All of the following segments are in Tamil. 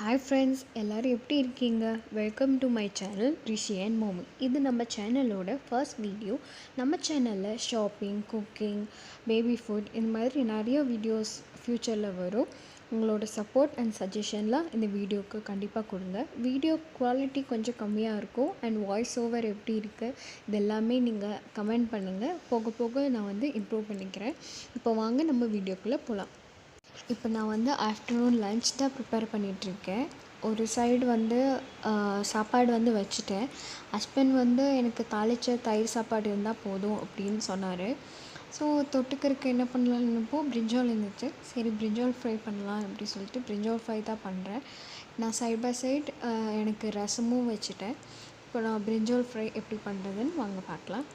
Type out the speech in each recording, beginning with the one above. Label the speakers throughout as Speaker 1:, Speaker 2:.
Speaker 1: ஹாய் ஃப்ரெண்ட்ஸ், எல்லோரும் எப்படி இருக்கீங்க? Welcome to my channel Rishi and mommy. இது நம்ம சேனலோட ஃபர்ஸ்ட் வீடியோ. நம்ம சேனலில் ஷாப்பிங், குக்கிங், பேபி ஃபுட் இந்த மாதிரி நிறைய வீடியோஸ் ஃப்யூச்சரில் வரும். உங்களோட சப்போர்ட் அண்ட் சஜஷன்லாம் இந்த வீடியோவுக்கு கண்டிப்பாக கொடுங்க. வீடியோ குவாலிட்டி கொஞ்சம் கம்மியாக இருக்கும் அண்ட் வாய்ஸ் ஓவர் எப்படி இருக்குது இது எல்லாமே நீங்கள் கமெண்ட் பண்ணுங்கள். போக போக நான் இம்ப்ரூவ் பண்ணிக்கிறேன். இப்போ வாங்க நம்ம வீடியோக்குள்ளே போகலாம். இப்போ நான் ஆஃப்டர்நூன் லன்ச் தான் ப்ரிப்பேர் பண்ணிகிட்ருக்கேன். ஒரு சைடு சாப்பாடு வச்சுட்டேன். ஹஸ்பண்ட் எனக்கு தாளித்த தயிர் சாப்பாடு இருந்தால் போதும் அப்படின்னு சொன்னார். ஸோ தொட்டுக்கறக்கு என்ன பண்ணலான்னப்போ பிரிஞ்சால் இருந்துச்சு. சரி பிரிஞ்சால் ஃப்ரை பண்ணலாம் அப்படி சொல்லிட்டு பிரிஞ்சால் ஃப்ரை தான் பண்ணுறேன். நான் சைட் பை சைட் எனக்கு ரசமும் வச்சுட்டேன். இப்போ நான் பிரிஞ்சால் ஃப்ரை எப்படி பண்ணுறதுன்னு வாங்க பார்க்கலாம்.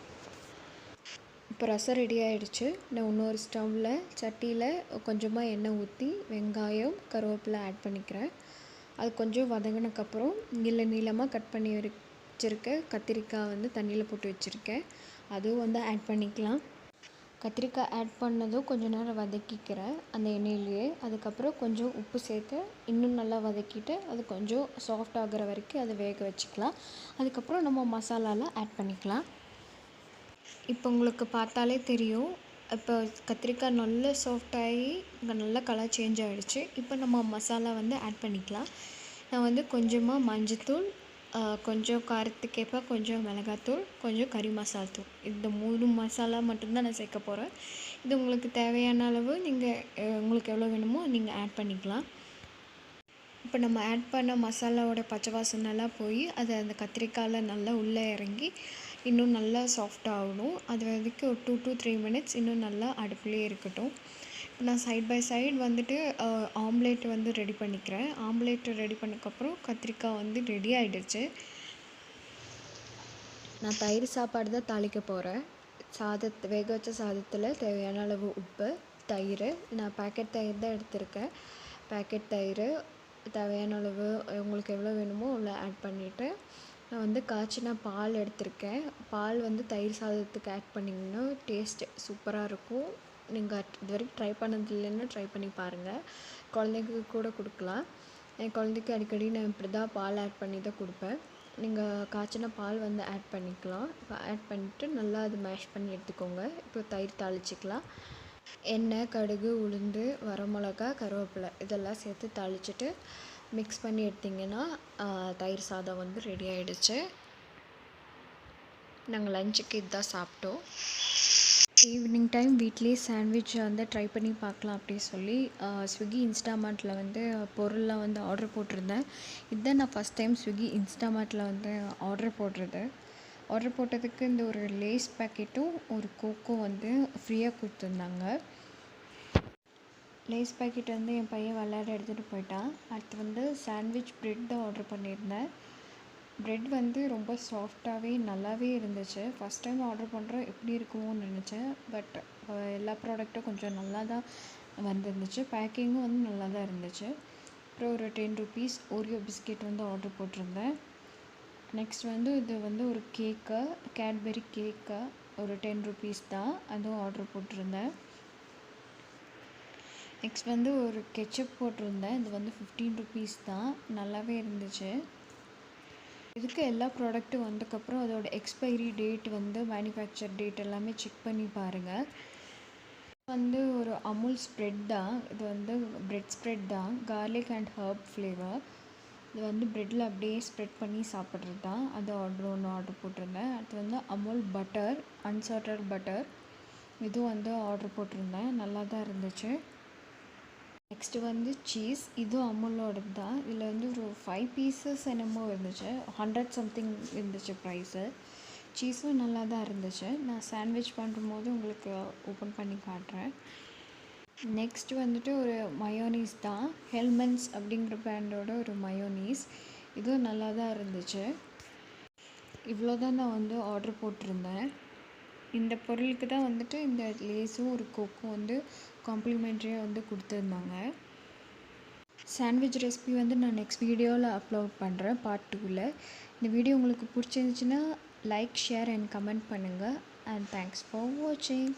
Speaker 1: இப்போ ரசம் ரெடி ஆகிடுச்சு. நான் இன்னொரு ஸ்டவ்வில் சட்டியில் கொஞ்சமாக எண்ணெய் ஊற்றி வெங்காயம், கருவேப்பிலை ஆட் பண்ணிக்கிறேன். அது கொஞ்சம் வதங்கினக்கப்புறம் நீளமாக கட் பண்ணி வச்சுருக்க கத்திரிக்காய் தண்ணியில் போட்டு வச்சுருக்கேன். அதுவும் ஆட் பண்ணிக்கலாம். கத்திரிக்காய் ஆட் பண்ணதும் கொஞ்சம் நேரம் வதக்கிக்கிறேன் அந்த எண்ணெயிலேயே. அதுக்கப்புறம் கொஞ்சம் உப்பு சேர்த்து இன்னும் நல்லா வதக்கிட்டு அது கொஞ்சம் சாஃப்ட் ஆகிற வரைக்கும் அதை வேக வச்சுக்கலாம். அதுக்கப்புறம் நம்ம மசாலாலாம் ஆட் பண்ணிக்கலாம். இப்போ உங்களுக்கு பார்த்தாலே தெரியும். இப்போ கத்திரிக்காய் நல்லா சாஃப்டாகி நல்லா கலர் சேஞ்ச் ஆகிடுச்சு. இப்போ நம்ம மசாலா ஆட் பண்ணிக்கலாம். நான் கொஞ்சமாக மஞ்சத்தூள், கொஞ்சம் காரத்துக்கேற்ப கொஞ்சம் மிளகாத்தூள், கொஞ்சம் கறி மசாலா தூள், இந்த 3 மசாலா மட்டும்தான் நான் சேர்க்க போகிறேன். இது உங்களுக்கு தேவையான அளவு நீங்கள் உங்களுக்கு எவ்வளோ வேணுமோ நீங்கள் ஆட் பண்ணிக்கலாம். இப்போ நம்ம ஆட் பண்ண மசாலாவோட பச்சை வாசனைலாம் போய் அது அந்த கத்திரிக்காயில் நல்லா உள்ளே இறங்கி இன்னும் நல்லா சாஃப்டாகணும். அது வரைக்கும் ஒரு 2 to 3 minutes இன்னும் நல்லா அடுப்புலேயே இருக்கட்டும். இப்போ நான் side by side omelette ready பண்ணிக்கிறேன். ஆம்லேட் ரெடி பண்ணக்கப்புறம் கத்திரிக்காய் ரெடி ஆகிடுச்சு. நான் தயிர் சாப்பாடு தான் தாளிக்க போகிறேன். வேக வச்ச சாதத்தில் தேவையான அளவு உப்பு, தயிர், நான் பேக்கெட் தயிர் தான் எடுத்திருக்கேன். பேக்கெட் தயிர் தேவையான அளவு உங்களுக்கு எவ்வளோ வேணுமோ அவ்வளோ ஆட் பண்ணிவிட்டு நான் காய்ச்சின பால் எடுத்திருக்கேன். பால் தயிர் சாதத்துக்கு ஆட் பண்ணிங்கன்னா டேஸ்ட் சூப்பராக இருக்கும். நீங்கள் இது வரைக்கும் ட்ரை பண்ணது இல்லைன்னா ட்ரை பண்ணி பாருங்கள். குழந்தைக்கு கூட கொடுக்கலாம். என் குழந்தைக்கு அடிக்கடி நான் இப்படி தான் பால் ஆட் பண்ணி தான் கொடுப்பேன். நீங்கள் காய்ச்சின பால் ஆட் பண்ணிக்கலாம். ஆட் பண்ணிவிட்டு நல்லா அது மேஷ் பண்ணி எடுத்துக்கோங்க. இப்போ தயிர் தாளிச்சிக்கலாம். எண்ணெய், கடுகு, உளுந்து, வரமிளகா, கருவேப்பிலை இதெல்லாம் சேர்த்து தாளிச்சிட்டு மிக்ஸ் பண்ணி எடுத்திங்கன்னா தயிர் சாதம் ரெடி ஆகிடுச்சு. நாங்கள் லஞ்சுக்கு இதுதான் சாப்பிட்டோம். ஈவினிங் டைம் வீட்லேயே சாண்ட்விச் ட்ரை பண்ணி பார்க்கலாம் அப்படி சொல்லி ஸ்விக்கி இன்ஸ்டாமார்ட்டில் பொருள்லாம் ஆர்டர் போட்டிருந்தேன். இதுதான் நான் ஃபஸ்ட் டைம் ஸ்விக்கி இன்ஸ்டாமார்ட்டில் ஆர்டர் போடுறது. ஆர்டர் போட்டதுக்கு இந்த ஒரு லேஸ் பேக்கெட்டும் ஒரு கோக்கும் ஃப்ரீயாக கொடுத்துருந்தாங்க. லேஸ் பேக்கெட் என் பையன் விளையாட எடுத்துகிட்டு போயிட்டான். அடுத்து சாண்ட்விச் ப்ரெட் தான் ஆர்டர் பண்ணியிருந்தேன். ப்ரெட் ரொம்ப சாஃப்டாகவே நல்லாவே இருந்துச்சு. ஃபஸ்ட் டைம் ஆர்டர் பண்ணுறோம் எப்படி இருக்குமோன்னு நினச்சேன். பட் எல்லா ப்ராடக்ட்டும் கொஞ்சம் நல்லா தான் வந்துருந்துச்சு. பேக்கிங்கும் நல்லா தான் இருந்துச்சு. அப்புறம் ஒரு 10 rupees ஓரியோ பிஸ்கெட் ஆர்டர் போட்டிருந்தேன். நெக்ஸ்ட் இது ஒரு கேக்கு, கேட்பெரி கேக்கு, ஒரு 10 rupees தான், அதுவும் ஆர்டர் போட்டிருந்தேன். நெக்ஸ்ட் ஒரு கெச்சப் போட்டிருந்தேன். இது 15 rupees தான், நல்லாவே இருந்துச்சு. இதுக்கு எல்லா ப்ராடக்ட்டும் வந்ததுக்கப்புறம் அதோட எக்ஸ்பைரி டேட் மேனுஃபேக்சர் டேட் எல்லாமே செக் பண்ணி பாருங்கள். ஒரு அமுல் ஸ்ப்ரெட் தான். இது பிரெட் ஸ்ப்ரெட் தான், கார்லிக் அண்ட் ஹர்ப் ஃப்ளேவர். இது ப்ரெட்டில் அப்படியே ஸ்ப்ரெட் பண்ணி சாப்பிட்றது தான். அது ஒன்று ஆர்டர் போட்டிருந்தேன். அடுத்து அமுல் பட்டர், அன்சால்டட் பட்டர், இதுவும் ஆர்டர் போட்டிருந்தேன். நல்லா தான் இருந்துச்சு. நெக்ஸ்ட்டு சீஸ், இதுவும் அமுலோடது தான். இதில் ஒரு 5 pieces என்னமோ இருந்துச்சு. 100 something இருந்துச்சு ப்ரைஸு. சீஸும் நல்லா தான் இருந்துச்சு. நான் சாண்ட்விச் பண்ணும்போது உங்களுக்கு ஓப்பன் பண்ணி காட்டுறேன். நெக்ஸ்ட்டு ஒரு மயோனீஸ் தான். ஹெல்மென்ஸ் அப்படிங்கிற பிராண்டோட ஒரு மயோனீஸ். இதுவும் நல்லா தான் இருந்துச்சு. இவ்வளோ தான் நான் ஆர்டர் போட்டிருந்தேன். இந்த பொருளுக்கு தான் இந்த லேஸும் ஒரு கோக்கும் காம்ப்ளிமெண்ட்ரியாக கொடுத்துருந்தாங்க. சாண்ட்விச் ரெசிபி நான் நெக்ஸ்ட் வீடியோவில் அப்லோட் பண்ணுறேன், பார்ட் 2ல். இந்த வீடியோ உங்களுக்கு பிடிச்சிருந்துச்சின்னா லைக், ஷேர் அண்ட் கமெண்ட் பண்ணுங்கள். அண்ட் தேங்க்ஸ் ஃபார் வாட்சிங்.